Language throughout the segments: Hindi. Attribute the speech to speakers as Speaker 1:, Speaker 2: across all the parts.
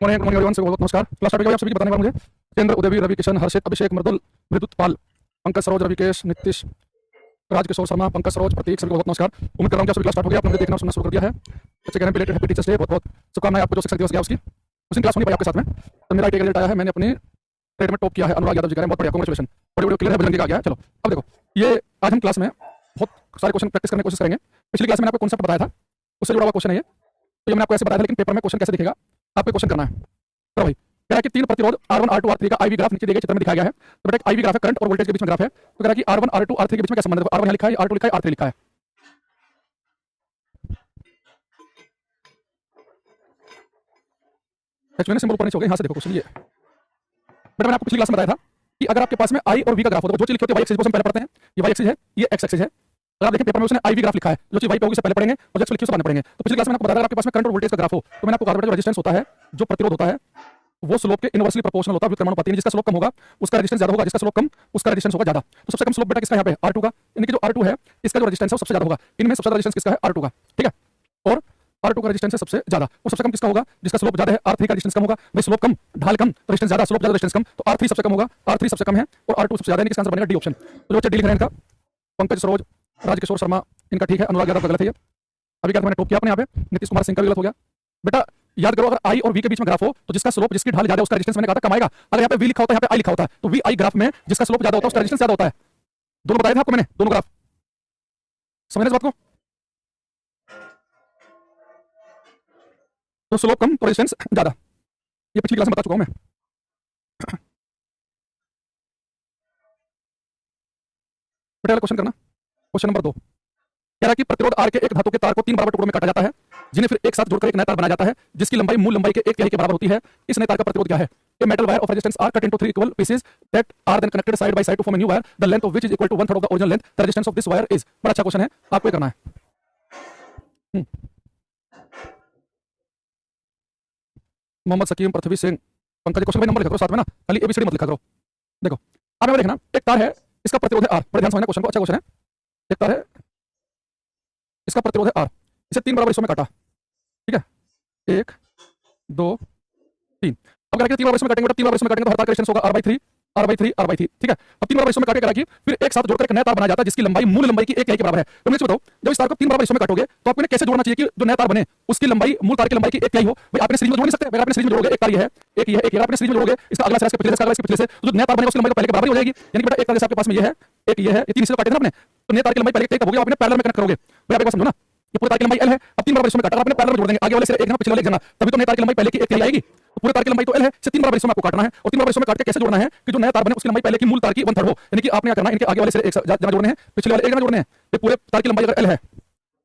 Speaker 1: मॉर्निंग मॉर्निंग एवरीवन, बहुत नमस्कार। क्लास स्टार्ट हो गया। आप सभी को बताने वाला मुझे चंद्र, उदयवीर, रवि, किशन, हर्षित, अभिषेक, मृदुल, विद्युत, पाल, पंकज, सरोज, रविकेश, नीतीश, राजकिशोर शर्मा, पंकज, सरोज, प्रतीक, सभी को बहुत नमस्कार। उम्मीद कर रहा हूँ कि आप सभी क्लास स्टार्ट हो गया, आपने मुझे देखना और सुनना शुरू कर दिया है। बच्चे कह रहे हैं बिलेटेड हैप्पी टीचर्स डे, बहुत बहुत शुभकामनाएं आपको जो शिक्षक दिवस गया उसकी। उस दिन क्लास होनी पाई आपके साथ में, तो मेरा रिजल्ट आया है, मैंने अपनी ट्रेड में टॉप किया है। अनुराग यादव जी कह रहे हैं बहुत बढ़िया, कांग्रेचुलेशन। बड़ी बड़ी क्लियर है, बजरंगी का आ गया है। चलो अब देखो, ये आज हम क्लास में बहुत सारे क्वेश्चन प्रैक्टिस करने की कोशिश करेंगे। पिछली क्लास में मैंने आपको कॉन्सेप्ट बताया था, उससे जुड़ा हुआ क्वेश्चन है ये। तो ये मैंने आपको ऐसे बताया था, लेकिन पेपर में क्वेश्चन कैसे दिखेगा आपको क्वेश्चन करना है। तो भाई कह रहा है कि तीन प्रतिरोध R1 R2 R3 का IV ग्राफ नीचे दिए गए चित्र में दिखाया गया है। तो बेटा एक IV ग्राफ है, करंट और वोल्टेज के बीच में ग्राफ है। तो कह रहा है कि R1 R2 R3 के बीच में क्या संबंध है। R1 यहाँ लिखा है, R2 लिखा है, R3 लिखा है। एक्चुअली ना सिंबल ऊपर नीचे हो गए। यहाँ से देखो क्वेश्चन ये बेटा, मैंने आपको पिछली क्लास में बताया था कि अगर आपके पास में I और V का ग्राफ होता है, जो चीज लिखी होती है y एक्सिस, हम पहले पढ़ते हैं। ये y एक्सिस है, ये x एक्सिस है। अगर आप देखें पेपर में उसने IV ग्राफ लिखा है, जो चीज y पे होगी उससे पहले पढ़ेंगे और जो x लिखी है उससे बाद में पढ़ेंगे। तो पिछली क्लास में आपको बताया, अगर आपके पास में करंट और वोल्टेज का ग्राफ हो, तो मैंने आपको कहा बेटा जो रेजिस्टेंस होता है, जो प्रतिरोध होता है, वो स्लोप के इनवर्सली प्रोपोर्शनल होता है, व्युत्क्रमानुपाती। जिसका स्लोप कम होगा उसका रेजिस्टेंस ज्यादा होगा, जिसका स्लोप कम उसका रेजिस्टेंस होगा ज्यादा। तो सबसे कम स्लोप बेटा किसका यहाँ पे R2 का, यानी कि जो R2 है इसका जो रेजिस्टेंस है वो सबसे ज्यादा होगा। इनमें सबसे ज्यादा रेजिस्टेंस किसका है, R2 का, ठीक है। और R2 का रेजिस्टेंस है सबसे ज्यादा, और सबसे कम किसका होगा, जिसका स्लोप ज्यादा है। R3 का रेजिस्टेंस कम होगा, भाई स्लोप कम ढाल कम तो रेजिस्टेंस ज्यादा, स्लोप ज्यादा रेजिस्टेंस कम, तो R3 सबसे कम होगा, R3 सबसे कम है और R2 सबसे ज्यादा है। इसका आंसर बनेगा डी ऑप्शन। तो जो बच्चे डी लिख रहे हैं इनका पंकज, सरोज, राजकिशोर शर्मा, इनका ठीक है। अनुराग यादव का गलत है ये। अभी क्या मैंने टॉप किया अपने यहाँ पे, नीतीश कुमार सिंह का भी गलत हो गया। बेटा याद करो, अगर I और V के बीच में ग्राफ हो तो जिसका स्लोप, जिसकी ढाल ज्यादा है उसका रेजिस्टेंस मैंने कहा था कम आएगा। अगर यहाँ पे V लिखा होता है, यहाँ पे I लिखा होता है, तो V I ग्राफ में जिसका स्लोप ज्यादा होता है उसका रेजिस्टेंस ज्यादा होता है। दोनों बताया था आपको मैंने, दोनों ग्राफ समझ रहे इस बात को। तो स्लोप कम तो रेजिस्टेंस ज्यादा, ये पिछली क्लास में बता चुका हूं मैं। बेटा क्वेश्चन करना, क्वेश्चन नंबर 2 कह रहा है कि प्रतिरोध R के एक धातु के तार को 3 बराबर टुकड़ों में काटा जाता है, जिन्हें फिर एक साथ जोड़कर एक नया तार बनाया जाता है, जिसकी लंबाई मूल लंबाई के एक तिहाई के बराबर होती है। इस नए तार का प्रतिरोध क्या है। A metal wire of resistance R cut into 3 equal pieces that are then connected side by side to form a new wire, the length of which is equal to 1/3 of the original length. The resistance of this wire is। बड़ा अच्छा क्वेश्चन है, आपको ये करना है। मोहम्मद सकीम, पृथ्वी सिंह, पंकज। क्वेश्चन भाई नंबर लिखा करो साथ में ना, खाली ABCD मत लिखा करो। देखो आप देखना, एक तार है, इसका प्रतिरोध है R। बड़े ध्यान से समझना क्वेश्चन को, अच्छा क्वेश्चन है। एक तार है, इसका प्रतिरोध है R, इसे 3 बराबर हिस्सों में काटा, ठीक है, 1 2 3। अब करेंगे 3 बराबर हिस्सों में काटेंगे, बेटा 3 बराबर हिस्सों में काटेंगे तो हर तार का रेजिस्टेंस होगा R/3 R/3 R/3, ठीक है। अब 3 बराबर हिस्सों में काटे करेंगे, फिर एक साथ जोड़कर एक नया तार बनाया जाता है, जिसकी लंबाई मूल लंबाई की एक तिहाई के बराबर है। तो मुझे बताओ, जब इस तार को 3 बराबर हिस्सों में काटोगे तो आपको कैसे जोड़ना चाहिए कि जो नया तार बने उसकी लंबाई मूल तार की लंबाई की एक तिहाई हो। भाई आपने सीरीज में जोड़ नहीं सकते, अगर आपने सीरीज में जोड़ोगे, एक तार ये है, एक ये है, एक ये, आपने सीरीज में जोड़ोगे, इसका अगला सिरा इसके पिछले से, इसका अगला इसके पिछले से, तो जो नया तार बनेगा उसकी लंबाई तो पहले के बराबर ही हो जाएगी। यानी कि बेटा एक तार जैसे आपके पास में ये है, एक ये है, ये 3 हिस्से काटे थे ना आपने, तो नया तार की लंबाई पहले एक हो गया, आपने पैरेलल में कनेक्ट करोगे। भाई आप एक बात समझो ना, ये पूरे तार की लंबाई L है, अब 3 बराबर हिस्सों में काटा, आपने पैरेलल में जोड़ देंगे, आगे वाले सिरे एक ना पिछले वाले एक जना, तभी तो नए तार की लंबाई पहले की एक तिहाई आएगी। तो पूरे तार की लंबाई तो L है, इसे 3 बराबर हिस्सों में आपको काटना है, और 3 बराबर हिस्सों में काट के कैसे जोड़ना है कि जो नया तार बने उसकी लंबाई पहले की मूल तार की 1/3 हो। यानी कि आपने क्या करना है, इनके आगे वाले सिरे एक जना जोड़ने हैं, पिछले वाले एक जना जोड़ने हैं। ये पूरे तार की लंबाई अगर L है,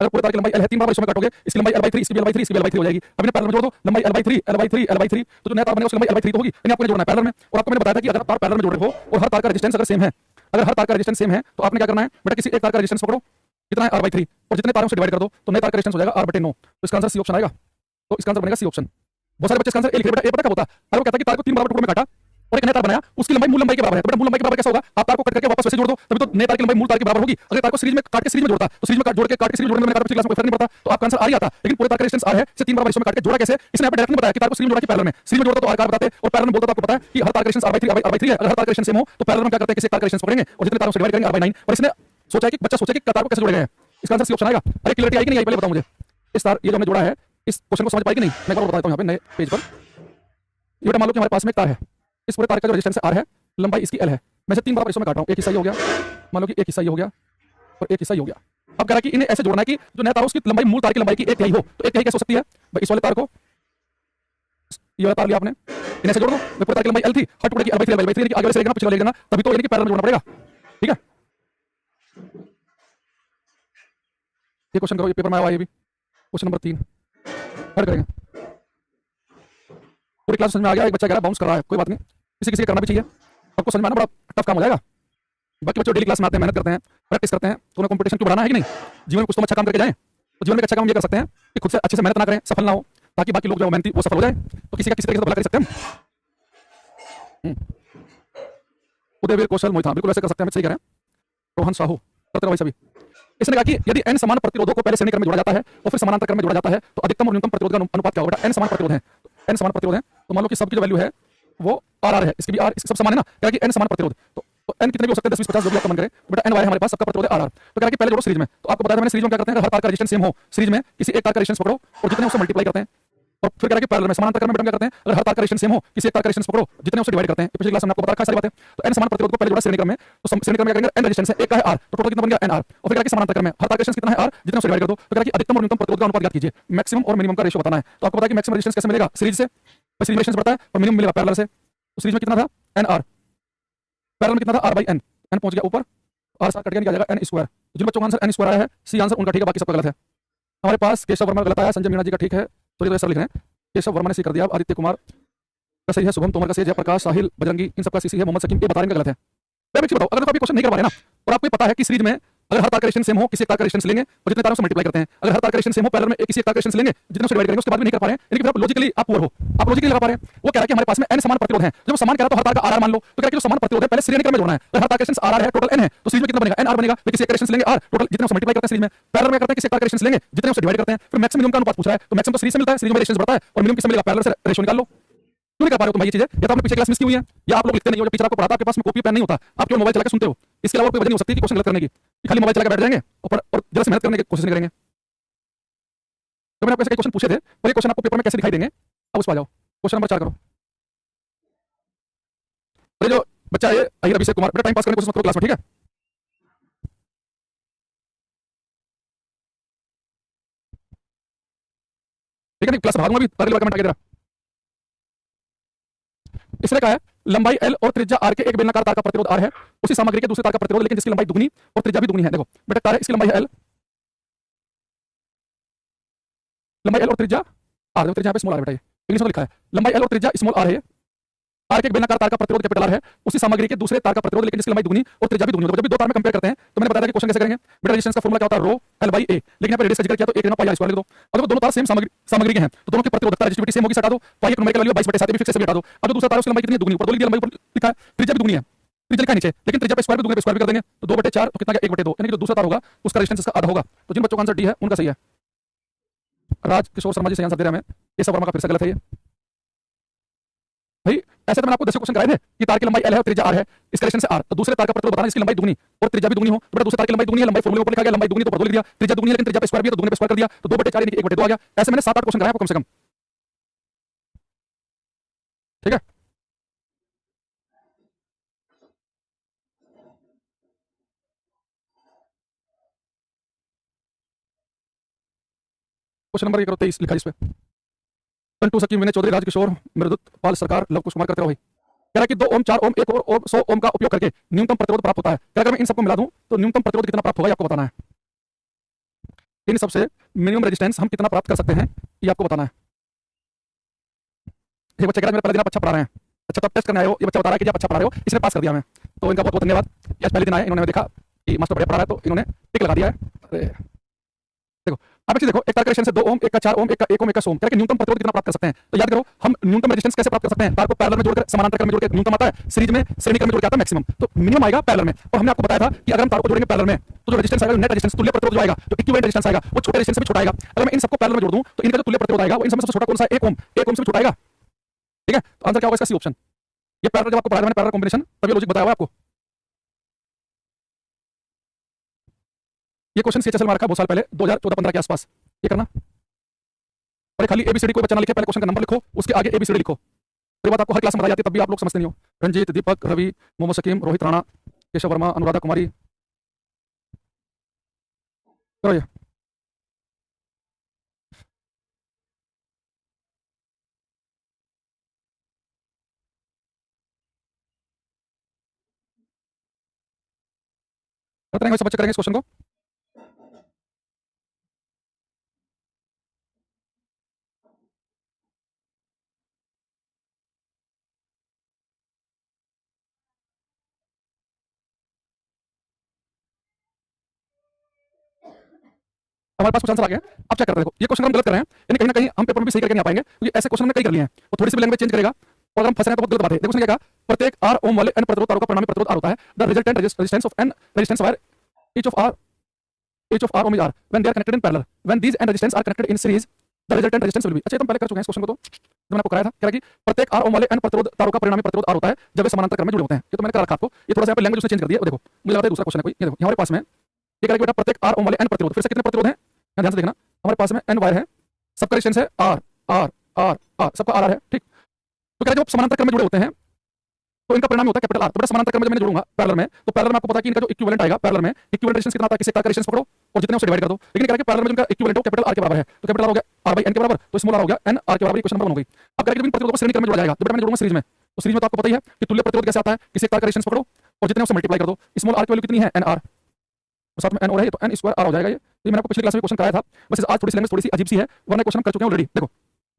Speaker 1: अगर पूरे तार की लंबाई L है, 3 बराबर हिस्सों में काटोगे, इसकी लंबाई L/3, इसकी भी L/3, इसकी भी L/3 हो जाएगी। अब इन्हें पैरेलल में जोड़ दो, लंबाई L/3 L/3 L/3, तो जो नया तार बनेगा उसकी लंबाई L/3 तो होगी, यानी आपको जोड़ना है पैरेलल में। और आपको मैंने बताया था कि अगर तार पैरेलल में जोड़ रहे हो और हर तार का रेजिस्टेंस अगर सेम है, अगर हर तार का रेजिस्टेंस सेम है तो आपने क्या करना है बेटा, किसी एक तार का रेजिस्टेंस पकड़ो, कितना है R/3, और जितने तारों से डिवाइड कर दो तो नए तार का रेजिस्टेंस हो जाएगा R/9। तो इसका आंसर सी ऑप्शन आएगा। तो इसका आंसर बनेगा सी ऑप्शन। बहुत सारे बच्चे इसका आंसर ए लिख रहे हैं, बेटा ए पता कब होता है, अगर वो कहता है कि तार को 3 बराबर टुकड़ों में काटा और एक नया तार बनाया, उसकी लंबाई मूल लंबाई के बराबर है। तो बेटा मूल लंबाई के बराबर कैसा होगा, आप तार को कट करके वापस वैसे जोड़ दो, तभी तो नए तार की लंबाई मूल तार के बराबर होगी। अगर तार को सीरीज में काट के सीरीज में जोड़ता तो सीरीज में काट जोड़ के काट के सीरीज में जोड़ने में पिछली क्लास में कोई फर्क नहीं पड़ता, तो आपका आंसर आ ही आता। लेकिन पूरे तार का रेजिस्टेंस R है, इसे 3 बराबर हिस्सों में काट के जोड़ा कैसे, इसने यहाँ पे डायरेक्ट नहीं बताया कि तार को सीरीज में जोड़ा कि पैरेलल में। सीरीज में जोड़ता तो R का बताते, और पैरेलल में बोलता तो आपको पता है कि हर तार का रेजिस्टेंस R/3 R/3 है। अगर हर तार का रेजिस्टेंस सेम हो तो पैरेलल में क्या करते हैं, किसी तार का रेजिस्टेंस पकड़ेंगे और जितने तारों से डिवाइड करेंगे R/9। और इसने सोचा कि बच्चा सोचे कि तार को कैसे जोड़ेंगे, इसका आंसर सी ऑप्शन आएगा। अरे क्लियरिटी आई कि नहीं आई, पहले बताओ मुझे। इस तार ये जो हमने जोड़ा है, इस क्वेश्चन को समझ पाई कि नहीं, मैं एक बार बताता हूं यहाँ पे नए पेज पर। ये बेटा मान लो कि हमारे पास में एक तार है, इस पूरे तार का जो रेजिस्टेंस है R है, लंबाई इसकी L है, मैं इसे 3 बराबर हिस्सों में काट रहा हूं, एक हिस्सा ये हो गया, मान लो कि एक हिस्सा ये हो गया और एक हिस्सा ये हो गया। अब कह रहा है कि इन्हें ऐसे जोड़ना है कि जो नया तार उसकी लंबाई मूल तार की लंबाई की एक तिहाई हो। तो एक तिहाई कैसे हो सकती है भाई, इस वाले तार को, ये वाला तार लिया आपने, इन्हें ऐसे जोड़ दो, पूरे तार की लंबाई L थी, हर टुकड़े की L/3 L/3, यानी कि आगे वाले से लेना पिछले वाले लेना, तभी तो यानी कि पैरेलल में जोड़ना पड़ेगा, ठीक है। ये क्वेश्चन करो, ये पेपर में आया है, ये भी क्वेश्चन नंबर 3 ऐड करेंगे। पूरी क्लास समझ में आ गया, एक बच्चा कह रहा है बाउंस कर रहा है, कोई बात नहीं, किसी किसी करना भी चाहिए, आपको समझ में आना बड़ा टफ काम हो जाएगा। बाकी बच्चों डेली क्लास में आते हैं, मेहनत करते हैं, प्रैक्टिस करते हैं, तो उन्हें कंपटीशन क्यों बढ़ाना है कि नहीं, जीवन में कुछ तो अच्छा काम करके जाएं। तो जीवन में अच्छा काम ये कर सकते हैं कि खुद से अच्छे से मेहनत ना करें, सफल ना हो, ताकि बाकी लोग जो मेहनती वो सफल हो जाए, तो किसी का किसी तरीके से भला कर सकते हैं। उदयवीर, कौशल, मोहित, बिल्कुल ऐसे कर सकते हैं, सही कह रहे हैं। रोहन साहू, करते रहो सभी। इसने कहा कि यदि n समान प्रतिरोधों को पहले श्रेणी क्रम में जोड़ा जाता है और फिर समानांतर क्रम में जोड़ा जाता है तो अधिकतम और न्यूनतम प्रतिरोध का अनुपात क्या होगा। n समान प्रतिरोध है, n समान प्रतिरोध है, तो मान लो कि सबकी जो वैल्यू है वो आर आर है, इसकी भी आर, इसके सब समान है ना, कह रहा है कि एन समान प्रतिरोध, तो एन कितने भी हो सकते हैं, 10 20 50 जो भी आपका मन करे, बेटा एन वाई है हमारे पास, सबका प्रतिरोध है आर आर। तो कह रहा है कि पहले जोड़ो सीरीज में, तो आपको बताया था मैंने सीरीज में क्या करते हैं, अगर हर तार का रेजिस्टेंस सेम हो सीरीज में, किसी एक तार का रेजिस्टेंस पकड़ो और जितने उससे मल्टीप्लाई करते हैं, और फिर कह रहा है कि पैरेलल में समानांतर क्रम में बेटा क्या करते हैं, अगर हर तार का रेजिस्टेंस सेम हो किसी एक तार का रेजिस्टेंस पकड़ो जितने उससे डिवाइड करते हैं, पिछली क्लास में आपको बता रखा है सारी बातें। तो एन समान प्रतिरोध को पहले जोड़ा श्रेणी क्रम में, तो श्रेणी क्रम में क्या करेंगे, एन रेजिस्टेंस है, एक का है आर, तो टोटल कितना बन गया एन आर, और फिर कह रहा है कि समानांतर क्रम में हर तार का रेजिस्टेंस कितना है आर, जितने उससे डिवाइड कर दो, तो कह रहा है कि अधिकतम और न्यूनतम प्रतिरोध का अनुपात ज्ञात कीजिए, मैक्सिमम और मिनिमम का रेशियो बताना है। तो आपको पता है कि मैक्सिमम रेजिस्टेंस कैसे मिलेगा, सीरीज से, सीरीज रेजिस्टेंस बढ़ता है और मिनिमम मिलेगा पैरेलल से। तो सीरीज में कितना था एन आर, पैरेलल में कितना था आर बाई एन, एन पहुंच गया ऊपर, आर साथ कट गया, निकल जाएगा एन स्क्वायर। जिन बच्चों का आंसर एन स्क्वायर आया है, सी आंसर उनका ठीक है, बाकी सबका गलत है। हमारे पास केशव वर्मा गलत आया, संजय मीणा जी का ठीक है, तो ये सब लिख रहे हैं, केशव वर्मा ने सी कर दिया, आदित्य कुमार का सही है, शुभम तोमर का सही है, जयप्रकाश, साहिल, बजरंगी, इन सबका सी है, मोहम्मद सकीम, ये बता रहे हैं गलत है। मैं बताओ, अगर आप क्वेश्चन नहीं कर पा रहे ना, और आपको पता है कि सीरीज में अगर हर तार का रेजिस्टेंस सेम हो किसी एक तार का रेजिस्टेंस लेंगे और जितने तारों से मल्टीप्लाई करते हैं, अगर हर तार का रेजिस्टेंस सेम हो पैरेलल में किसी एक तार का रेजिस्टेंस लेंगे जितने से डिवाइड करेंगे, उसके बाद भी नहीं कर पा रहे हैं, लेकिन आप लॉजिकली आप पुअर हो, आप लॉजिकली लगा पा रहे हैं। वो कह रहा है कि हमारे पास में n समान प्रतिरोध है, जब समान कह रहा तो हर तार का आर मान लो, तो कह रहा है कि जो समान प्रतिरोध है पहले श्रेणी क्रम में जोड़ना है, अगर हर तार का रेजिस्टेंस आर है, टोटल n है, तो सीरीज में कितना बनेगा एन आर बनेगा, किसी एक रेजिस्टेंस लेंगे आर, टोटल जितने से मल्टीप्लाई करते हैं सीरीज में, पैरेलल में करते हैं किसी एक तार का रेजिस्टेंस लेंगे जितने से डिवाइड करते हैं, फिर मैक्सिमम का अनुपात पूछ रहा है, तो मैक्सिमम तो सीरीज से मिलता है, सीरीज में रेजिस्टेंस बढ़ता है और मिनिमम किससे मिलेगा, पैरेलल से रेशियो निकाल लो। क्यों नहीं कर पा रहे हो तुम भाई ये चीजें, या तो आपने पीछे क्लास मिस की हुई है, या आप लोग लिखते नहीं हो, जब टीचर आपको पढ़ाता है आपके पास में कॉपी पेन नहीं होता, आप केवल मोबाइल चला के सुनते हो, इसके अलावा कोई वजह नहीं हो सकती कि क्वेश्चन गलत करने की, खाली मोबाइल चला के बैठ जाएंगे और जरा से मेहनत करने की कोशिश नहीं करेंगे। तो मैंने आपको ऐसे कई क्वेश्चन पूछे थे, और ये क्वेश्चन आपको पेपर में कैसे दिखाई देंगे, अब उस पर आ जाओ। क्वेश्चन नंबर 4 करो। अरे जो बच्चा है अहिर अभिषेक कुमार, बेटा टाइम पास करने की कोशिश मत करो क्लास में, ठीक है? ठीक है, नहीं क्लास भागूंगा भी, तारीख लगा कमेंट आगे जरा। इसने कहा है लंबाई एल और त्रिज्या आर के एक बेलनाकार तार का प्रतिरोध आर है, उसी सामग्री के दूसरे तार का प्रतिरोध लेकिन जिसकी लंबाई दुगनी और त्रिज्या भी दुगनी है। देखो बेटा तार है, इसकी लंबाई है एल, लंबाई एल और त्रिज्या आर, देखो त्रिज्या पे स्मॉल आर बेटा, ये इंग्लिश में लिखा है, लंबाई एल और त्रिज्या स्मॉल आर है, आर के एक बेलनाकार तार का प्रतिरोध कैपिटल आर है, उसी सामग्री के दूसरे तार का प्रतिरोध लेकिन जिसकी लंबाई दुगनी और त्रिज्या भी दुगनी हो। जब भी दो तार में कंपेयर करते हैं तो मैंने बताया था कि क्वेश्चन कैसे करेंगे, बेटा रेजिस्टेंस का फॉर्मूला क्या होता है, रो एल बाई ए, लेकिन यहाँ पे रेडियस का जिक्र किया तो 1 पाई आर स्क्वायर लिख दो। अगर दोनों तार सेम सामग्री के हैं तो दोनों की प्रतिरोधकता रेजिस्टिविटी सेम होगी, हटा दो, पाई एक न्यूमेरिकल वैल्यू 22/7 भी फिक्स से हटा दो। अब दूसरा तार उसकी लंबाई कितनी दुगनी, ऊपर दो लिख दिया, लंबाई ऊपर लिखा है, त्रिज्या भी दुगनी है, त्रिज्या लिखा है नीचे, लेकिन त्रिज्या पे स्क्वायर भी दुगने पे स्क्वायर भी कर देंगे तो 2/4 तो कितना गया 1/2, यानी कि जो दूसरा तार होगा उसका रेजिस्टेंस इसका आधा होगा। तो जिन बच्चों का आंसर डी है उनका सही है। राज किशोर शर्मा जी सही आंसर दे रहे हैं, हमें ये सब वर्मा का फिर से गलत है। ये भाई ऐसे तो मैंने आपको 10 क्वेश्चन कराए थे कि तार की लंबाई एल है और त्रिज्या आर है, इसका रेजिस्टेंस है आर, तो दूसरे तार का प्रतिरोध बताना इसकी लंबाई दुगनी और त्रिज्या भी दुगनी हो, तो बेटा दूसरे तार की लंबाई दुगनी है, लंबाई फॉर्मूले में ऊपर लिखा गया, लंबाई दुगनी तो ऊपर दो लिख दिया, त्रिज्या दुगनी है लेकिन त्रिज्या पे स्क्वायर भी है तो दुगने पे स्क्वायर कर दिया, तो 2/4 यानी कि 1/2 आ गया। ऐसे मैंने 7-8 क्वेश्चन कराए आपको कम से कम, ठीक है? क्वेश्चन नंबर ये करो 23 लिखा है इस पे, टू सकीम, विनय चौधरी, राजकिशोर, मृदुत पाल सरकार, लव कुमार करते रहो भाई। कह रहा है कि 2 ओम 4 ओम 1 और ओम 100 ओम का उपयोग करके न्यूनतम प्रतिरोध प्राप्त होता है। क्या अगर मैं इन सबको मिला दूं तो न्यूनतम प्रतिरोध कितना प्राप्त होगा ये आपको बताना है। इन सबसे मिनिमम रेजिस्टेंस हम कितना प्राप्त कर सकते हैं ये आपको बताना है। ये बच्चे कह रहे हैं मेरा पहला दिन आप अच्छा पढ़ा रहे हैं, अच्छा तो आप टेस्ट करने आए हो, ये बच्चा बता रहा है कि आप अच्छा पढ़ा रहे हो, इसने पास कर दिया हमें, तो इनका बहुत बहुत धन्यवाद। आज पहले दिन आए, इन्होंने देखा कि मास्टर बढ़िया पढ़ा रहा है तो इन्होंने टिक लगा दिया है। अरे देखो आप देखो, एक तार का रेजिस्टेंस है 2 ओम, एक का 4 ओम, एक का 1 ओम, एक का 100 ओम, कह रहे हैं कि न्यूनतम प्रतिरोध कितना प्राप्त कर सकते हैं। तो याद करो हम न्यूनतम रेजिस्टेंस कैसे प्राप्त कर सकते हैं, तार को पैरेलल में जोड़कर समानांतर क्रम में जोड़कर न्यूनतम आता है, सीरीज में श्रेणी क्रम में जोड़कर आता है मैक्सिमम, तो मिनिमम आएगा पैरेलल में। और हमने आपको बताया था कि अगर हम तार को जोड़ेंगे पैरेलल में तो जो रेजिस्टेंस आएगा, नेट रेजिस्टेंस तुल्य प्रतिरोध जो आएगा, जो इक्विवेलेंट रेजिस्टेंस आएगा वो छोटे रेजिस्टेंस से भी छोटा आएगा। अगर मैं इन सबको पैरेलल में जोड़ दूं तो इनका जो तुल्य प्रतिरोध आएगा वो इन सबसे छोटा कौन सा है, 1 ओम, 1 ओम से छोटा आएगा, ठीक है? तो आंसर क्या होगा इसका, सी ऑप्शन। ये पैरेलल जब आपको पढ़ाया मैंने पैरेलल कॉम्बिनेशन तभी लॉजिक बताया हुआ आपको। ये क्वेश्चन सीएचएसएल में रखा बहुत साल पहले 2014-15 के आसपास, ये करना। और खाली एबीसीडी कोई बच्चा ना लिखे, पहले क्वेश्चन का नंबर लिखो, उसके आगे एबीसीडी लिखो। ये बात आपको हर क्लास में बताई जाती है, तब भी आप लोग समझते नहीं हो। रंजीत, दीपक, रवि, मोहम्मद शकीम, रोहित राणा, केशव वर्मा, अनुराधा कुमारी, करो ये। पता नहीं सब बच्चे करेंगे इस क्वेश्चन को। हमारे पास कुछ आंसर आ गया है, अब चेक करते हैं। देखो ये क्वेश्चन हम गलत कर रहे हैं, यानी कहीं ना कहीं हम पेपर में भी सही करके नहीं आ पाएंगे, क्योंकि ऐसे क्वेश्चन हमने कई कर लिए हैं, तो थोड़ी सी भी लैंग्वेज चेंज करेगा और अगर हम फंस रहे हैं तो बहुत गलत बात है। देखो उसने क्या कहा, प्रत्येक आर ओम वाले एन प्रतिरोध तारों का परिणामी प्रतिरोध आर होता है, the resultant resistance of N resistance wire each of r each of r ohm is r when they are connected in parallel, when these n resistance are connected in series the resultant resistance will be. अच्छा, ये तो हम पहले कर चुके हैं इस क्वेश्चन को, तो जो मैंने आपको कराया था, कह रहा है कि प्रत्येक R ओम वाले n प्रतिरोध तारों का परिणामी प्रतिरोध R होता है जब वे समानांतर क्रम में जुड़े होते हैं। ये तो मैंने करा रखा आपको, ये थोड़ा सा यहाँ पे लैंग्वेज उसने चेंज कर दिया है। वो देखो, मुझे लगता है दूसरा क्वेश्चन है कोई। ये देखो हमारे पास में ये कह रहा है कि बेटा प्रत्येक R ओम वाले n प्रतिरोध, फिर से कितने प्रतिरोध हैं यहाँ ध्यान से देखना। हमारे पास में n वायर है, सबका रेजिस्टेंस है R R R R, सबका R है, ठीक। तो कह रहा है जब समानांतर क्रम में जुड़े होते हैं तो इनका परिणाम होता है कैपिटल R। तो बेटा समानांतर क्रम में जब मैं जोड़ूंगा पैरेलल में, तो पैरेलल में आपको पता है कि इनका जो इक्विवेलेंट आएगा पैरेलल में, इक्विवेलेंट रेजिस्टेंस कितना आता है, किसी तार का रेजिस्टेंस पकड़ो और जितने उसे डिवाइड कर दो। लेकिन कह रहा है कि पैरेलल में जिनका इक्विवेलेंट हो कैपिटल R के बराबर है, तो कैपिटल R हो गया R बाई N के बराबर, तो स्मॉल R हो गया N R के बराबर। क्वेश्चन नंबर 1 हो गई। अब कह रहा है कि जब इन प्रतिरोधों को श्रेणी क्रम में जोड़ा जाएगा, तो बेटा मैं जोड़ूंगा सीरीज में, तो सीरीज में तो आपको पता ही है कि तुल्य प्रतिरोध कैसे आता है, किसी एक तार का रेजिस्टेंस पकड़ो और जितने उसे मल्टीप्लाई कर दो। स्मॉल R की वैल्यू कितनी है NR, और साथ में N और है, तो N स्क्वायर R हो जाएगा। ये मैंने आपको पिछली क्लास में क्वेश्चन कराया था, बस आज थोड़ी सी लैंग्वेज थोड़ी सी अजीब सी है, वरना क्वेश्चन हम कर चुके हैं ऑलरेडी। देखो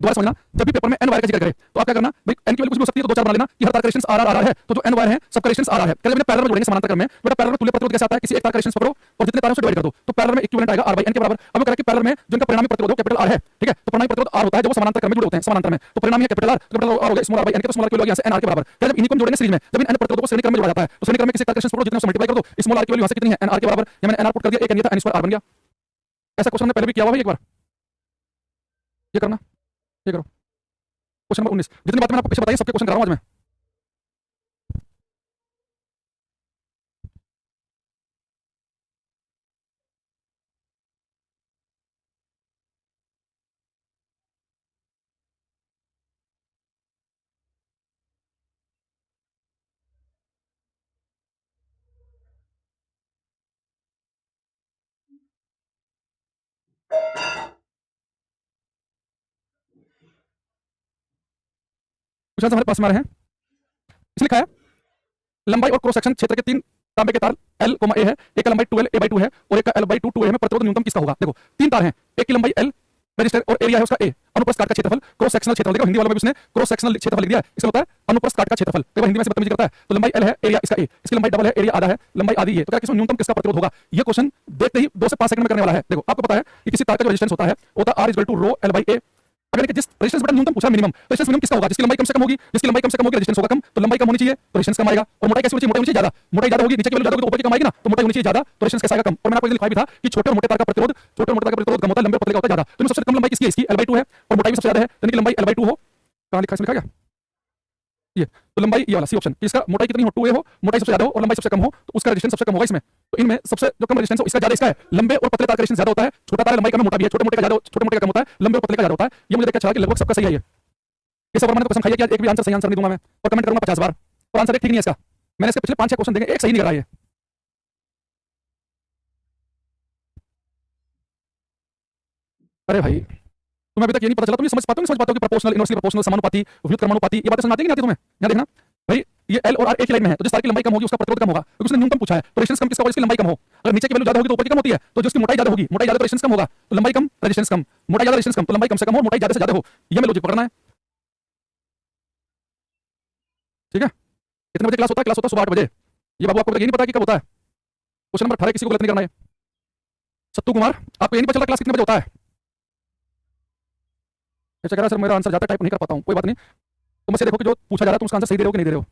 Speaker 1: दोबारा समझना, जब भी पेपर में n वायर का जिक्र करे तो आप क्या करना भाई, n की वैल्यू कुछ भी हो सकती है, तो दो चार बना लेना कि हर तार का रेजिस्टेंस R है, तो जो n वायर है सबका रेजिस्टेंस R है। कहते हैं पैरेलल में जोड़ेंगे समानांतर क्रम में, बेटा पैरेलल में तुल्य प्रतिरोध कैसे आता है, किसी एक तार का रेजिस्टेंस पकड़ो और जितने तारों से डिवाइड कर दो, तो पैरेलल में इक्विवेलेंट आएगा R बाई N के बराबर। अब कह रहा है कि पैरेलल में जिनका परिणामी प्रतिरोध हो कैपिटल R है, ठीक है, तो परिणामी प्रतिरोध R होता है जब वो समानांतर क्रम में जुड़े होते हैं, समानांतर में, तो परिणामी है कैपिटल R, तो कैपिटल R हो गया स्मॉल R बाई N के, तो स्मॉल R की वैल्यू यहाँ से N R के बराबर। जब इन्हीं को जोड़ेंगे सीरीज में, जब इन n प्रतिरोधों को श्रेणी क्रम में जोड़ा जाता है, तो श्रेणी क्रम में किसी तार का रेजिस्टेंस पकड़ो, जितने उसे मल्टीप्लाई कर दो, स्मॉल R की वैल्यू यहाँ से कितनी है N R के बराबर। या मैंने N R पुट कर दिया, एक N था N स्क्वायर R बन गया। ऐसा क्वेश्चन हमने पहले भी किया हुआ है एक बार, ये करना, ये करो। क्वेश्चन नंबर 19, जितनी बातें मैंने आपको पीछे बताई सबके क्वेश्चन कर रहा हूं आज मैं। क्वेश्चन हमारे पास में आ रहे हैं, इसलिए लिखा है लंबाई और क्रॉस सेक्शन क्षेत्र के तीन तांबे के तार L, A है, एक का लंबाई 2L A बाई 2 है और एक का L बाई 2 2A है, में प्रतिरोध न्यूनतम किसका होगा। देखो तीन तार हैं, एक की लंबाई L रजिस्टर और एरिया है उसका A, अनुप्रस्थ काट का क्षेत्रफल, क्रॉस सेक्शनल क्षेत्रफल। देखो हिंदी वालों में भी उसने क्रॉस सेक्शनल क्षेत्रफल लिख दिया है, इसका होता है अनुप्रस्थ काट का क्षेत्रफल। देखो हिंदी में से बदतमीजी करता है, तो लंबाई L है, एरिया इसका A, इसकी लंबाई डबल है, एरिया आधा है, लंबाई आधी है, तो क्या किसमें न्यूनतम किसका प्रतिरोध होगा। ये क्वेश्चन देखते ही 2 से 5 सेकंड में करने वाला है। देखो आपको पता है कि किसी तार का जो रेजिस्टेंस होता है वो होता है R equal to rho L by A। अगर जिस रेजिस्टेंस बटा न्यूनतम पूछा मिनिमम, तो रेजिस्टेंस मिनिमम किसका होगा, जिसकी लंबाई कम से कम होगी, जिसकी लंबाई कम से कम होगी रेजिस्टेंस होगा कम, तो लंबाई कम होनी चाहिए तो रेजिस्टेंस कम आएगा। और मोटाई कैसी होनी चाहिए, मोटाई होनी चाहिए ज्यादा, मोटाई ज्यादा होगी नीचे की वैल्यू ज्यादा होगी तो ऊपर की कम आएगी ना, तो मोटाई होनी चाहिए ज्यादा तो रेजिस्टेंस कैसा आएगा कम। और मैंने आपको लिखा भी था कि छोटे और मोटे तार का प्रतिरोध, छोटे और मोटे तार का प्रतिरोध कम होता है, लंबे पतले का होता है ज्यादा। तो सबसे कम लंबाई किसकी है, इसकी L बाई 2 है, और मोटाई भी सबसे ज्यादा है, यानी कि लंबाई L बाई 2 हो। कहां लिखा है, इसमें लिखा क्या ये, तो लंबाई ये वाला सी ऑप्शन, इसका मोटाई कितनी हो 2A हो, मोटाई सबसे ज्यादा हो और लंबाई सबसे कम हो, तो उसका रेजिस्टेंस सबसे कम होगा इसमें। तो इनमें सबसे जो कम रेजिस्टेंस हो इसका ज्यादा इसका है। लंबे और पतले तार का रेजिस्टेंस ज्यादा होता है, छोटा तार लंबाई कम है मोटा भी है, छोटे मोटे का ज्यादा, छोटे मोटे का कम होता है, लंबे और पतले का ज्यादा होता है। ये मुझे देखकर अच्छा लगा कि लगभग सबका सही है। ये सब मैंने तो कसम खाई है कि आज एक भी आंसर सही आंसर नहीं दूंगा मैं, और कमेंट करूंगा 50 बार, और आंसर एक ठीक नहीं है इसका। मैंने इसके पिछले 5-6 क्वेश्चन देखे, एक सही नहीं कर रहा है। अरे भाई तुम्हें अभी तक ये नहीं पता चला, तुम ये समझ पाते हो नहीं समझ पाते हो कि प्रोपोर्शनल, इनवर्सली प्रोपोर्शनल, समानुपाती, विपरीत क्रमानुपाती, ये बातें समझ आती कि नहीं आती तुम्हें। यहाँ देखना भाई, ये L और R एक ही लाइन में है, तो जिस तार की लंबाई कम होगी उसका प्रतिरोध कम होगा, क्योंकि उसने न्यूनतम पूछा है। तो रेजिस्टेंस कम किसका होगा, जिसकी लंबाई कम हो। अगर नीचे की वैल्यू ज्यादा होगी तो ऊपर की कम होती है, तो जिसकी मोटाई ज्यादा होगी, मोटाई ज्यादा तो रेजिस्टेंस कम होगा, तो लंबाई कम रेजिस्टेंस कम, मोटाई ज्यादा रेजिस्टेंस कम, तो लंबाई कम से कम हो, मोटाई ज्यादा से ज्यादा हो। ये हमें लॉजिक पकड़ना है, ठीक है। कितने बजे क्लास होता है सुबह 8 बजे। ये बाबू आपको ये नहीं पता कि कब होता है। क्वेश्चन नंबर 18 किसी को गलत नहीं करना है। सत्तू कुमार, आपको ये नहीं पता चला क्लास कितने बजे होता है। अच्छा कह रहा है सर मेरा आंसर जाता टाइप नहीं कर पाता हूँ, कोई बात नहीं, तुम बस ये देखो कि जो पूछा जा रहा है तुम उसका आंसर सही दे रहे हो कि नहीं दे रहे हो,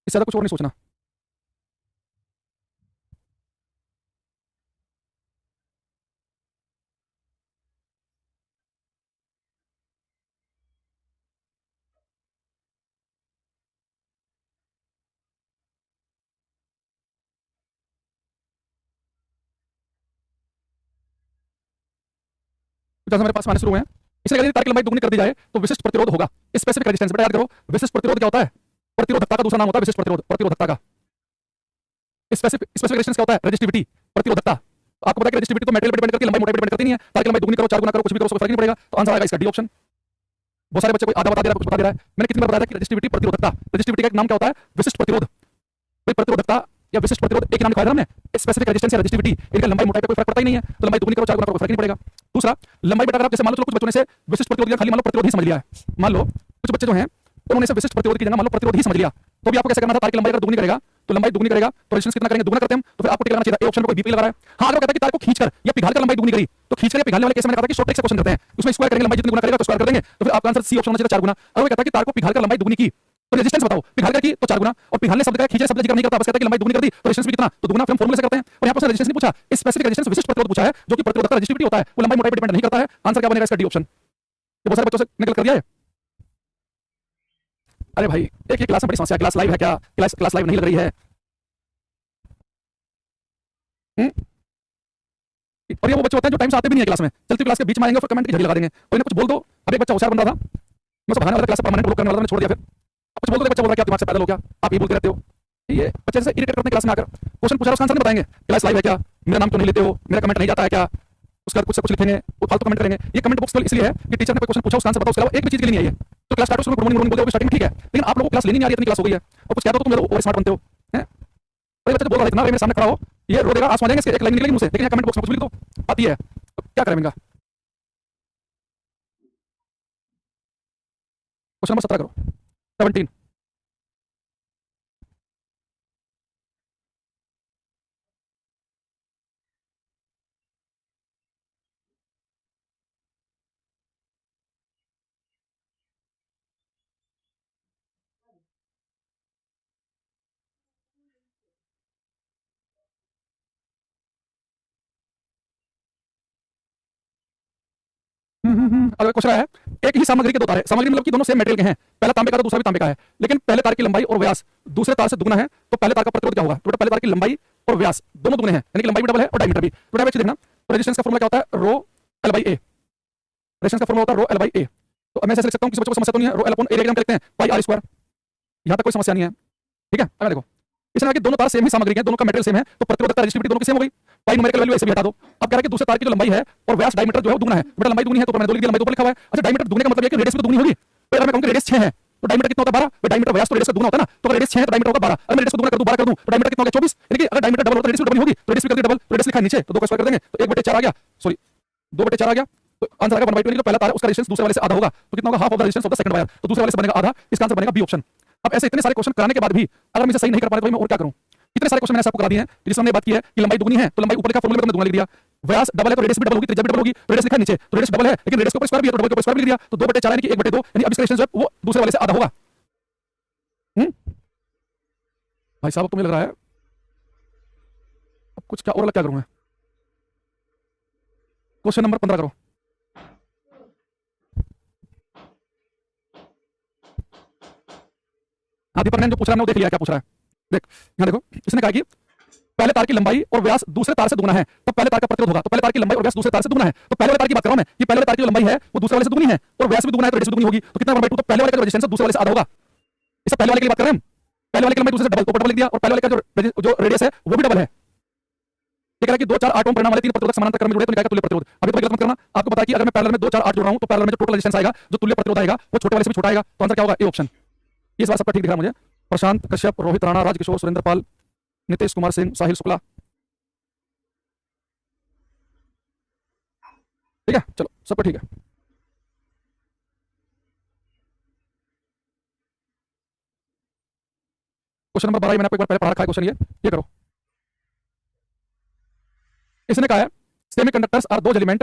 Speaker 1: इससे ज्यादा कुछ और नहीं सोचना। तो जैसे मेरे पास आने शुरू हुए हैं, इसलिए यदि तार की लंबाई दुगनी कर दी जाए तो विशिष्ट प्रतिरोध होगा। स्पेसिफिक रेजिस्टेंस, बेटा याद करो विशिष्ट प्रतिरोध क्या होता है, प्रतिरोधकता का दूसरा नाम होता है विशिष्ट प्रतिरोध, प्रतिरोधकता का। स्पेसिफिक रेजिस्टेंस क्या होता है, रेजिस्टिविटी, प्रतिरोधकता। तो आपको पता है कि रेजिस्टिविटी तो मेटेरियल पे डिपेंड करती है, लंबाई मोटाई पे डिपेंड करती नहीं है। तार की लंबाई दुगनी करो, 4 गुना करो, कुछ भी करो, कोई फर्क नहीं पड़ेगा, तो आंसर आएगा इसका डी ऑप्शन। बहुत सारे बच्चे कोई आधा बता दे रहा है, कुछ बता दे रहा है। मैंने कितनी बार बताया था कि रेजिस्टिविटी, प्रतिरोधकता, रेजिस्टिविटी का एक नाम क्या होता है, विशिष्ट प्रतिरोध। भाई प्रतिरोधकता या विशिष्ट प्रतिरोध एक नाम लिखा है हमने, स्पेसिफिक रेजिस्टेंस या रेजिस्टिविटी, इनका लंबाई मोटाई पे कोई फर्क पड़ता ही नहीं है, तो लंबाई दुगनी करो 4 गुना करो, फर्क नहीं पड़ेगा। दूसरा लंबाई बेटा, अगर आप जैसे मान लो, चलो कुछ बच्चों ने से विशिष्ट प्रतिरोध या खाली मान लो प्रतिरोध ही समझ लिया है, मान लो कुछ बच्चे जो हैं उन्होंने से विशिष्ट प्रतिरोध की जगह मान लो प्रतिरोध ही समझ लिया, तो भी आपको कैसे करना था, तार की लंबाई अगर दुगनी करेगा तो लंबाई दुगनी करेगा तो रेजिस्टेंस कितना करेंगे, दुगना करते हैं, तो फिर आपको टिक लगाना चाहिए। ए ऑप्शन पे कोई बीपी लगा रहा है। हाँ, अगर कहता है कि तार को खींचकर या पिघालकर लंबाई दुगनी करी, तो खींचकर या पिघालने वाले केस में मैंने कहा था कि शॉर्ट ट्रिक से क्वेश्चन करते हैं, उसमें स्क्वायर करेंगे, लंबाई जितनी गुना करेगा तो स्क्वायर कर देंगे, तो फिर आपका आंसर सी ऑप्शन होना चाहिए 4 गुना। अगर वो कहता है कि तार को पिघालकर लंबाई दुगनी की, तो रेजिस्टेंस बताओ, पिघाल की तो 4 गुना, और पिघालने शब्द का खींचने शब्द जिक्र नहीं करता, बस कहता है कि लंबाई दुगनी कर दी तो रेजिस्टेंस भी कितना, तो दुगना फिर हम फॉर्मूले से करते हैं। और यहाँ पर उसने रेजिस्टेंस नहीं पूछा, स्पेसिफिक रेजिस्टेंस विशिष्ट प्रतिरोध पूछा है, जो कि प्रतिरोधक का रेजिस्टिविटी होता है, वो लंबाई मोटाई पर डिपेंड नहीं करता है। आंसर क्या बनेगा इसका, डी ऑप्शन। ये बहुत सारे बच्चों से निकल कर दिया है। अरे भाई एक क्लास में बड़ी समस्या, क्लास लाइव है क्या, क्लास लाइव नहीं लग रही है। और ये वो बच्चे होते हैं जो टाइम से आते भी नहीं है क्लास में, चलती क्लास के बीच में आएंगे फिर कमेंट की झड़ी लगा देंगे, और इन्हें कुछ बोल दो। अब एक बच्चा होशियार बन रहा था, मैं उसको भगाने वाला, क्लास परमानेंट ब्लॉक करने वाला, मैंने छोड़ दिया। फिर अब कुछ बोल दो, बच्चा बोल रहा है क्या दिमाग से पैदल हो गया, आप ये बोलते रहते हो। ये बच्चे से इरिटेट करते क्लास में आकर, क्वेश्चन पूछा उसका आंसर नहीं बताएंगे, क्लास लाइव है क्या, मेरा नाम क्यों नहीं लेते हो, मेरा कमेंट नहीं जाता है क्या, उसका कुछ से कुछ लिखेंगे, वो फालतू कमेंट करेंगे। ये कमेंट बॉक्स इसलिए है कि टीचर ने कोई क्वेश्चन पूछा, उसका आंसर बताओ, उसके अलावा एक भी चीज के लिए नहीं आई है। तो क्लास स्टार्ट गुड मॉर्निंग बोलते हो स्टार्टिंग ठीक है, लेकिन आप लोगों को क्लास लेनी नहीं आ रही, इतनी क्लास हो गई है, और कुछ कहते हो तो तुम ओवर स्मार्ट बनते हो हैं। तो बच्चा बोल रहा है इतना, मेरे सामने खड़ा हो, ये रो देगा, आंसू आ जाएंगे, इसके एक लाइन निकलेगी मुझसे, लेकिन यहाँ कमेंट बॉक्स में कुछ भी लिख दो, आती है, तो क्या करेंगे। क्वेश्चन नंबर 17 करो, 17। अगर क्वेश्चन है, एक ही सामग्री के दो तार है, सामग्री मतलब कि दोनों सेम मटेरियल के हैं, पहला तांबे का तो दूसरा भी तांबे का है, लेकिन पहले तार की लंबाई और व्यास दूसरे तार से दुगना है, तो पहले तार का प्रतिरोध क्या होगा। तो पहले तार की लंबाई और व्यास दोनों दुगने हैं, यानी कि लंबाई भी डबल है और डायमीटर भी। तो डायमीटर देखना, तो रेजिस्टेंस का फॉर्मूला क्या होता है, rho L by A. Resistance का फॉर्मूला होता है रो एल बाई ए। तो मैं ऐसे लिख सकता हूं, किसी बच्चों को समस्या तो नहीं है, रो एल अपॉन एरिया के नाम लिखते हैं पाई आर स्क्वायर, यहां तक कोई समस्या नहीं है, ठीक है। अगर देखो इसने कि दोनों तार सेम ही सामग्री के, दोनों का मटेरियल सेम है, तो प्रतिरोधकता रेजिस्टिविटी दोनों की सेम हो गई। पाई न्यूमेरिकल वैल्यू ऐसे भी हटा दो। अब कह रहा है कि दूसरे तार की जो लंबाई है और व्यास डायमीटर जो है वो दुगना है, बेटा लंबाई दुगनी है तो मैंने दो लिख दिया, लंबाई ऊपर लिखा हुआ है। अच्छा डायमीटर दुगने का मतलब है कि रेडियस भी तो दुगनी होगी। तो अगर मैं कहूं कि रेडियस 6 है तो डायमीटर कितना होता है 12, डायमीटर व्यास तो रेडियस का दुगना होता है ना, तो अगर रेडियस 6 है तो डायमीटर होगा 12, अगर मैं रेडियस को दुगना कर दूं 12 कर दूं तो डायमीटर कितना होगा 24, यानी कि अगर डायमीटर डबल होता है रेडियस भी डबल होगी, तो रेडियस भी कर दी डबल, तो रेडियस लिखा नीचे तो 2 का स्क्वायर कर देंगे, तो 1/4 आ गया, सॉरी 2/4 आ गया, तो आंसर आएगा 1/2, जो पहला तार है उसका रेजिस्टेंस दूसरे वाले से आधा होगा, तो कितना होगा half of the resistance of the second wire, तो दूसरे वाले से बनेगा आधा, इसका आंसर बनेगा बी ऑप्शन। अब ऐसे इतने सारे क्वेश्चन कराने के बाद भी अगर मैं इसे सही नहीं कर पा रहा तो मैं और क्या करूं। इतने सारे क्वेश्चन मैंने आपको करा दिए हैं, जिसमें हमने बात की है कि लंबाई दुगनी है तो लंबाई ऊपर का फॉर्मूला में तुमने दुगना लिख दिया, व्यास डबल है तो रेडियस भी डबल होगी, त्रिज्या भी डबल होगी, रेडियस लिखा नीचे तो रेडियस डबल है, लेकिन रेडियस के ऊपर स्क्वायर भी है तो डबल के ऊपर स्क्वायर भी लिख दिया, तो 2/4 यानी कि 1/2, यानी अब इसका रेजिस्टेंस जो है वो दूसरे वाले से आधा होगा। भाई साहब अब तुम्हें लग रहा है अब कुछ क्या और अलग क्या करूं मैं। क्वेश्चन नंबर 15 करो। हाँ दीपक ने जो पूछ रहा है वो देख लिया क्या पूछ रहा है, देख यहाँ देखो, इसने कहा कि पहले तार की लंबाई और व्यास दूसरे तार से दुगना है तो पहले तार का प्रतिरोध होगा, तो पहले तार की लंबाई और व्यास दूसरे तार से दुगना है, तो पहले वाले तार की बात कर रहा हूं मैं कि पहले वाले तार की जो लंबाई है वो दूसरे वाले से दुगनी है और व्यास भी दुगना है तो रेडियस भी दुगनी होगी, तो कितना 1/2, तो पहले वाले का रेजिस्टेंस दूसरे वाले से आधा होगा। इसे पहले वाले की बात कर रहे हैं, पहले वाले की लंबाई दूसरे से डबल तो डबल लिख दिया, और पहले वाले का जो रेडियस है वो भी डबल है। ये कह रहा है कि 2 4 8 ओम परिणाम वाले तीन प्रतिरोधक समानांतर क्रम में जुड़े तो निकाय का तुल्य प्रतिरोध। अभी तो गलत मत करना, आपको पता है कि अगर मैं पैरेलल में 2 4 8 जोड़ रहा हूं तो पैरेलल में जो टोटल रेजिस्टेंस आएगा, जो तुल्य प्रतिरोध आएगा वो छोटे वाले से भी छोटा आएगा, तो आंसर क्या होगा, ए ऑप्शन। ये सवाल सबका ठीक दिख रहा है मुझे। प्रशांत कश्यप, रोहित राणा, राजकिशोर, सुरेंद्र पाल, नितेश कुमार सिंह, साहिल शुक्ला, ठीक है, चलो सबका ठीक है। क्वेश्चन नंबर 12 मैंने आपको एक बार पहले पढ़ा रखा है, क्वेश्चन ये करो। इसने कहा है सेमीकंडक्टर्स आर दोज एलिमेंट,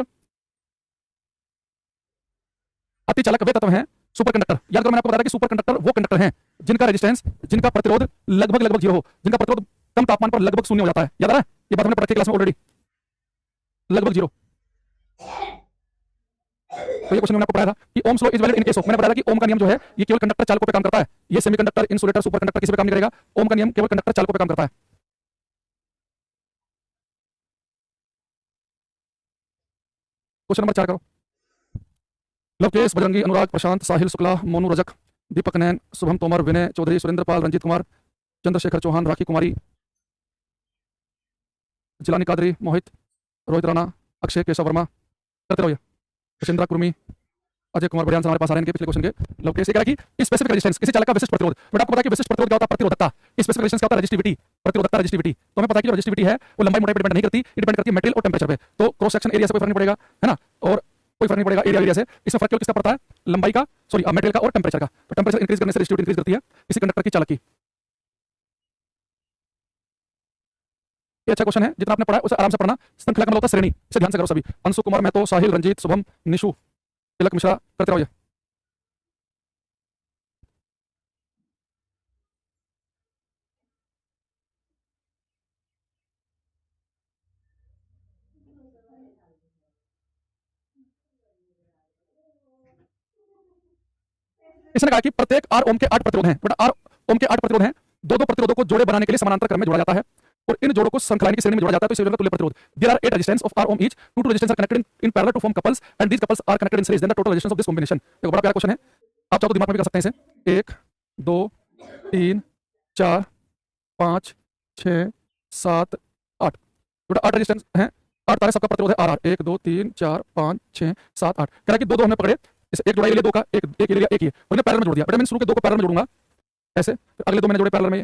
Speaker 1: अति चालक वे तत्व हैं सुपर कंडक्टर। याद करो मैंने आपको बताया कि सुपर कंडक्टर वो कंडक्टर हैं जिनका रेजिस्टेंस, जिनका प्रतिरोध लगभग 0 हो, जिनका प्रतिरोध कम तापमान पर लगभग शून्य हो जाता है। याद आ रहा है, ये बात हमने पढ़ी थी क्लास में ऑलरेडी, लगभग 0। तो ये क्वेश्चन मैंने आपको पढ़ाया था कि Ohm's law is valid in case of, मैंने बताया था कि ओम का नियम जो है ये केवल कंडक्टर चालकों पे काम करता है, ये सेमीकंडक्टर, इंसुलेटर, सुपर कंडक्टर किसी पे काम नहीं करेगा। ओम का नियम केवल कंडक्टर चालकों पे काम करता है। क्वेश्चन नंबर 4 करो। लवकेश, बजरंगी, अनुराग, प्रशांत, साहिल शुक्ला, मोनू रजक, दीपक नैन, शुभम तोमर, विनय चौधरी, सुरेंद्र पाल, रंजीत कुमार, चंद्रशेखर चौहान, राखी कुमारी, जिलानी कादरी, मोहित, रोहित राणा, अक्षय, केशव वर्मा, करते रहो ये, प्रशिंद्रा कुर्मी, अजय कुमार, बढ़िया आंसर हमारे पास आ रहे हैं इनके पिछले क्वेश्चन के। लवकेश कह रहा है कि स्पेसिफिक रेजिस्टेंस किसी चालक का विशिष्ट प्रतिरोध, बट आपको पता है कि विशिष्ट प्रतिरोध क्या होता है, प्रतिरोधकता। स्पेसिफिक रेजिस्टेंस क्या होता है, रेजिस्टिविटी, प्रतिरोधकता रेजिस्टिविटी। तो हमें पता है कि जो रेजिस्टिविटी है वो लंबाई मोटाई पर डिपेंड नहीं करती, ये डिपेंड करती है मटेरियल और टेंपरेचर पे। तो क्रॉस सेक्शन एरिया से कोई फर्क नहीं पड़ेगा, है ना, और कोई फर्क नहीं पड़ेगा एरिया से। इसमें फर्क किसका पड़ता है, लंबाई का, सॉरी मटेरियल का और टेंपरेचर का। तो टेंपरेचर इंक्रीज करने से रेजिस्टिविटी इंक्रीज करती है किसी कंडक्टर की चालक की। ये अच्छा क्वेश्चन है, जितना आपने पढ़ा है उसे आराम से पढ़ना। श्रृंखला का मतलब होता है श्रेणी, इसे ध्यान से करो सभी। अंशु कुमार महतो, साहिल, रंजीत, शुभम, निशु, तिलक मिश्रा, करते रहो ये। इसने कहा कि प्रत्येक आर ओम के 8 प्रतिरोध हैं, बेटा आर ओम के 8 प्रतिरोध हैं, दो दो प्रतिरोधों को जोड़े बनाने के लिए समानांतर क्रम में जोड़ा जाता है और इन जोड़ों को श्रृंखला की श्रेणी में जोड़ा जाता है, तो इसे जोड़ेगा तुल्य प्रतिरोध। There are 8 resistance of R ohm each, two resistance R connected in parallel to form couples and these couples are connected in series, then the total resistance of this combination. देखो बड़ा प्यारा क्वेश्चन है, आप चाहो तो दिमाग में भी कर सकते हैं इसे। 1 2 3 4 5 6 7 8, बेटा 8 रेजिस्टेंस हैं, 8 तारे, सबका प्रतिरोध है आर आर। 1 2 3 4 5 6 7 8, कह रहा है कि दो दो हमने पकड़े, इसे एक जोड़ा ये लिया, दो का एक एक ये लिया, एक ही, और पैरेलल में जोड़ दिया। बेटा मैंने शुरू के दो को पैरेलल में जोड़ूंगा ऐसे, फिर अगले दो मैंने जोड़े पैरेलल में,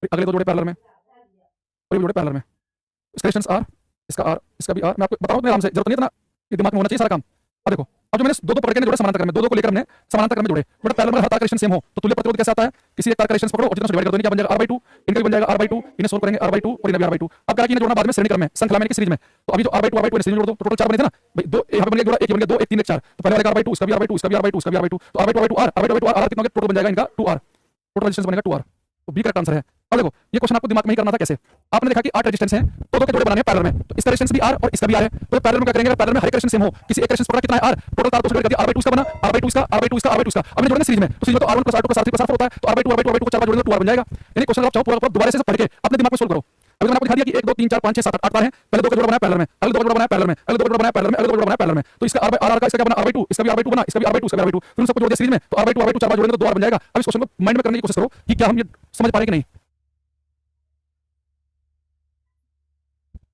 Speaker 1: फिर अगले दो जोड़े पैरेलल में, और ये जोड़े पैरेलल में। इसका रेजिस्टेंस आर, इसका आर, इसका भी आर। मैं आपको बताऊं आराम से, जरूरत नहीं इतना ये दिमाग में होना चाहिए सारा काम। अब देखो, अब जो मैंने दो दो पकड़ के जोड़े समानांतर क्रम में, दो दो को लेकर हमने समानांतर क्रम में जोड़े, बेटा पैरेलल में हर तार का रेजिस्टेंस सेम हो तो तुल्य प्रतिरोध कैसे आता है? किसी एक तार का रेजिस्टेंस पकड़ो और जितना डिवाइड कर दो, क्या बन जाएगा r/2, इनका भी बन जाएगा r/2, इन्हें सोल्व करेंगे r/2 और इन्हें भी r/2। अब क्या कि इन्हें जोड़ना बाद में श्रेणी क्रम में, श्रृंखला में, सीरीज में, तो अभी जो r/2 r/2 इन्हें सीरीज में जोड़ दो, तो टोटल 4 बने थे ना भाई, दो यहां पे बन गया जोड़ा, एक ये बन गया 2, 1 3 1 4, तो पहले वाले का r/2, इसका भी r/2, इसका भी r/2, इसका भी r/2, तो r/2 r/2 r, r/2 r कितना हो गया, टोटल बन जाएगा इनका 2r, टोटल रेजिस्टेंस बनेगा 2r, तो बी करेक्ट आंसर है। अब देखो ये क्वेश्चन आपको दिमाग में ही करना था, कैसे? आपने देखा कि 8 रेजिस्टेंस हैं, दो दो के जोड़े बनाने हैं पैरेलल में, तो इसका रेजिस्टेंस भी r और इसका भी r है, तो पैरेलल में क्या करेंगे, पैरेलल में हर एक रेजिस्टेंस सेम हो, किसी एक रेजिस्टेंस पकड़ा कितना है r, टोटल तार को डिवाइड कर दिया, r/2 इसका बना, r/2 इसका, r/2 इसका, r/2 इसका। अब इन्हें जोड़ना सीरीज में, तो सीरीज में तो r1 + r2 + r3 + r4 होता है, तो r/2 r/2 r/2 को 4 बार जोड़ेंगे तो 2r बन जाएगा। यानी क्वेश्चन आप चाहो पूरा दोबारा से पढ़ के अपने दिमाग में सोल्व करो। अभी मैंने आपको दिखा दिया कि 1 2 3 4 5 6 7 8 तार हैं, पहले दो का जोड़ा बनाया पैरेलल में, अगले दो का जोड़ा बनाया पैरेलल में, अगले दो का जोड़ा बनाया पैरेलल में, अगले दो का जोड़ा बनाया पैरेलल में, तो इसका r का इसका क्या बना, r/2, इसका भी r/2 बना, इसका भी r/2, इसका भी r/2, फिर उन सबको जोड़ दिया सीरीज में, तो r/2 r/2 4 बार जोड़ेंगे तो 2r बन जाएगा। अब इस क्वेश्चन को माइंड में करने की कोशिश करो कि क्या हम ये समझ पा रहे हैं कि नहीं।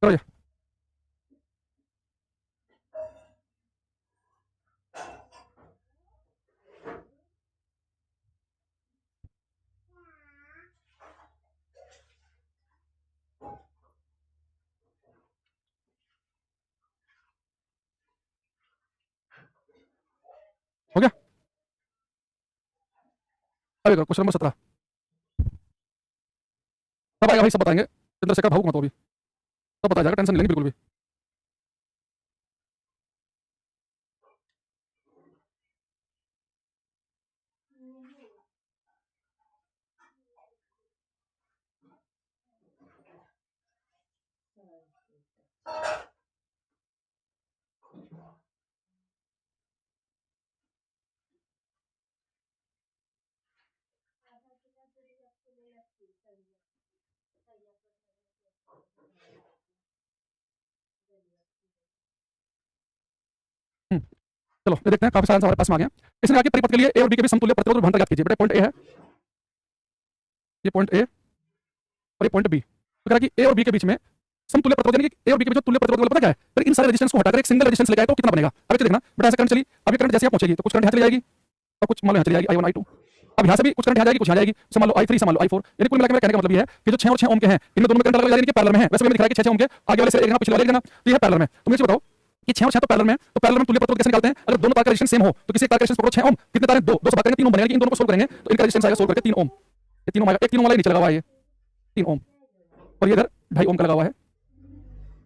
Speaker 1: करो ये। हो गया? अब देखो क्वेश्चन नंबर 17, सब आएगा भाई, सब बताएंगे, चंद्रशेखर भावुक मत हो अभी, सब बताया जाएगा, टेंशन नहीं लेंगे बिल्कुल भी। चलो ये देखते हैं, काफी सारे हमारे पास में आ गए हैं। इसने कहा कि परिपथ के लिए ए और बी के बीच समतुल्य प्रतिरोध और विभवांतर ज्ञात कीजिए। बेटा पॉइंट ए है, ये पॉइंट ए और ये पॉइंट बी, तो कह रहा है कि ए और बी के बीच में समतुल्य प्रतिरोध, यानी कि ए और बी के बीच जो तुल्य प्रतिरोध पता क्या है, फिर इन सारे रेजिस्टेंस को हटाकर एक सिंगल रेजिस्टेंस लेके आए तो कितना बनेगा। अब ये देखना बेटा, ऐसे करंट चली, अब ये करंट जैसे आप पहुंचेगी तो कुछ करंट यहाँ चली जाएगी और कुछ मान लो यहाँ चली जाएगी i1 i2, अब यहाँ से भी कुछ करंट यहाँ जाएगी, कुछ यहाँ जाएगी, जैसे मान लो i3 से मान लो i4, यानी कुल मिलाकर मेरा कहने का मतलब ये है कि जो 6 और 6 ओम के हैं, इनमें दोनों में करंट अलग अलग पैरेलल में है। वैसे मैंने दिखाया कि 6 6 ओम के आगे वाले से एक ना पिछले वाले एक ना, तो ये है पैरेलल में। तो मुझे बताओ कि 6 और 6 तो पैरेलल में, तो पैरेलल में तुल्य प्रतिरोध कैसे निकालते हैं? अगर दोनों तार का रेजिस्टेंस सेम हो तो किसी एक तार का रेजिस्टेंस पकड़ो 6 ओम, कितने तार हैं? 2, 2 से भाग करेंगे 3 ओम बनेगा, इन दोनों को सोल्व करेंगे तो इनका रेजिस्टेंस आएगा सोल्व करके 3 ओम, ये 3 ओम आएगा, एक 3 ओम वाला ही नीचे लगा हुआ है, ये 3 ओम, और ये इधर 2.5 ओम का लगा हुआ है,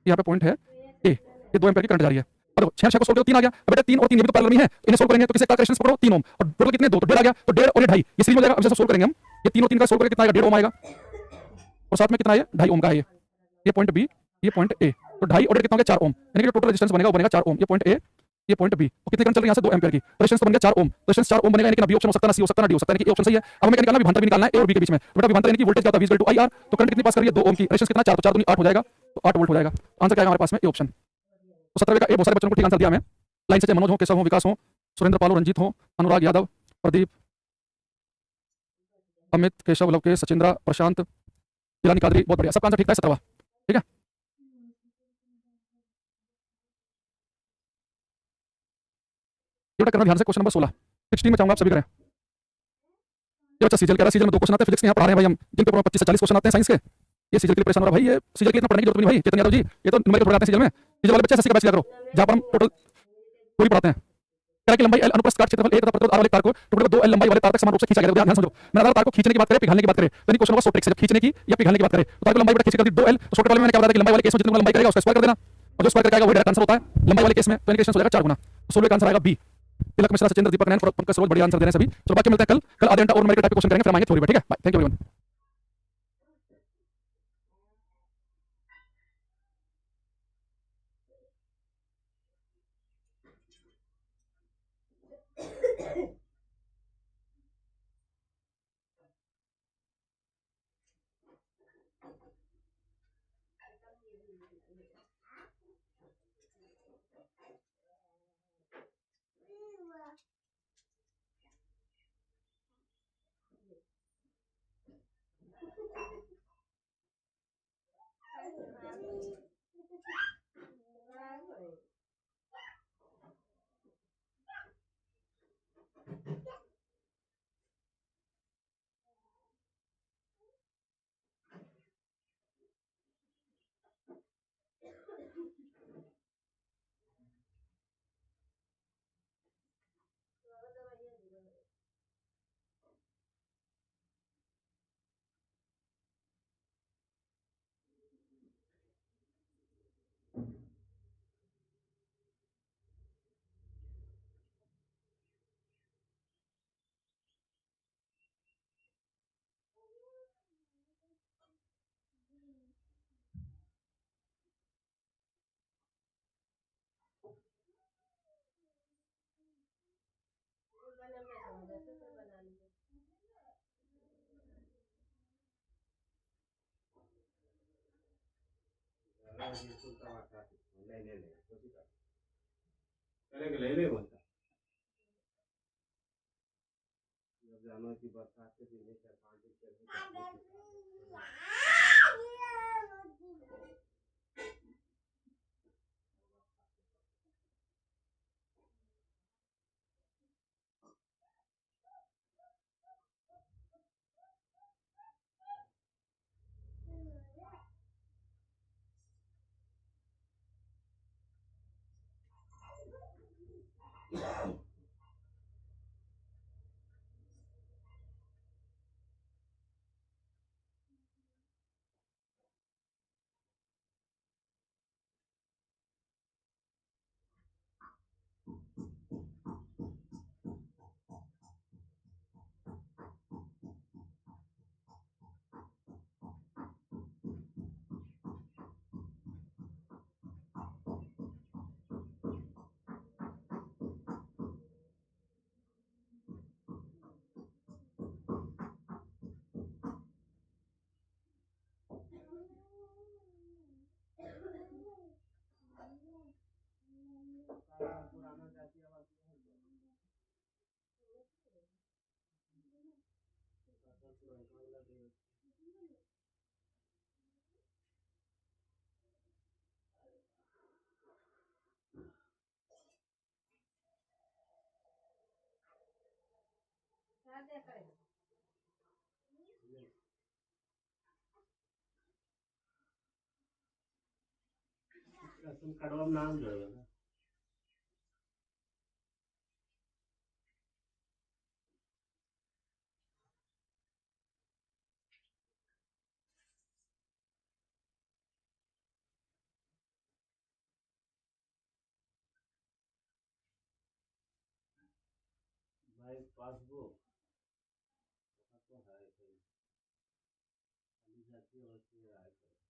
Speaker 1: यहाँ पे पॉइंट है ए, ये 2 एम्पीयर की करंट जा रही है। अब देखो 6 6 को सोल्व करो 3 आ गया, अब बेटा 3 और 3 ये भी तो पैरेलल में है, इन्हें सोल्व करेंगे तो किसी एक तार का रेजिस्टेंस पकड़ो 3 ओम, और टोटल कितने 2, तो 1.5 आ गया, तो 1.5 और ये 2.5 ये सीरीज में हो जाएगा। अब जैसे सोल्व करेंगे हम, ये 3 और 3 का सोल्व करके कितना आएगा, 1.5 ओम आएगा, और साथ में कितना है 2.5 ओम का है, ये पॉइंट बी, ये पॉइंट ए, तो 2.5 और 1.5 कितना हो गया 4 ओम, यानी कि टोटल रेजिस्टेंस बनेगा वो बनेगा 4 ओम, ये पॉइंट ए, ये पॉइंट बी, और कितने करंट चल रही है यहाँ से 2 एम्पीयर की, रेजिस्टेंस तो बन गया 4 ओम, रेजिस्टेंस 4 ओम बनेगा, यानी कि ना बी ऑप्शन हो सकता है ना सी हो सकता है ना डी हो सकता है, यानी कि ए ऑप्शन सही है। अब हमें क्या निकालना, विभवांतर भी निकालना है ए और बी के बीच में। बेटा विभवांतर यानी कि वोल्टेज क्या होता है, v = IR, तो करंट कितनी पास कर रही है 2 ओम की, रेजिस्टेंस कितना 4, तो 4 दूनी 8 हो जाएगा, तो 8 वोल्ट हो जाएगा। आंसर क्या है हमारे पास में, ए ऑप्शन। तो 17वें का ए, बहुत सारे बच्चों को ठीक आंसर दिया हमें, लाइन से चाहे मनोज हो, केशव हो, विकास हो, सुरेंद्र पाल हो, रंजीत हो, अनुराग यादव, प्रदीप, अमित, केशव, लवकेश, सचिंद्रा, प्रशांत, जिलानी कादरी, बहुत बढ़िया, सबका आंसर ठीक था 17वां, ठीक है। ये बेटा करना ध्यान से, क्वेश्चन नंबर 16, 16 में चाहूंगा आप सभी करें। ये बच्चा सीजल कह रहा है, सीजल में 2 क्वेश्चन आते हैं, फिजिक्स के यहाँ पढ़ा रहे हैं भाई हम, जिन पेपर में 25 से 40 क्वेश्चन आते हैं साइंस के, ये सीजल के लिए परेशान हो रहा है भाई, ये सीजल के लिए इतना पढ़ने की जरूरत नहीं भाई, चेतन यादव जी, ये तो न्यूमेरिकल पढ़ाते हैं सीजल में, सीजल वाले बच्चे 80 का बैच लिया करो, जहाँ पर हम टोटल पूरी पढ़ाते हैं। क्या कि लंबाई L अनुप्रस्थ काट क्षेत्रफल A तथा प्रतिरोध R वाले तार को टुकड़े में 2 L लंबाई वाले तार तक समान रूप से खींचा गया है। ध्यान समझो, मैंने तार को खींचने की बात करें, पिघलने की बात करें, तो नहीं क्वेश्चन होगा सो ट्रिक से, जब खींचने की या पिघलने की बात करें तो तार की लंबाई बेटा खींच कर दी 2L, तो शॉर्टकट वाले में मैंने क्या बताया कि लंबाई वाले केस में जितनी लंबाई करेगा उसका स्क्वायर कर देना, और जो स्क्वायर करके आएगा वही डायरेक्ट आंसर होता है लंबाई वाले केस में, तो इनके हो जाएगा 4 गुना, तो सोलवे का आंसर आएगा बी। तिलक मिश्रा, सचिंद्र, दीपक, नैन, पंकज, सरोज, बढ़िया आंसर दे रहे हैं सभी। चलो बाकी मिलते हैं कल आधे घंटा और न्यूमेरिकल टाइप के क्वेश्चन करेंगे, फिर आएंगे थ्योरी पे, ठीक है, बाय, थैंक यू एवरीवन।
Speaker 2: कड़वा नाम जोड़ेगा ना भाई पासबुक तो है अभी जाती है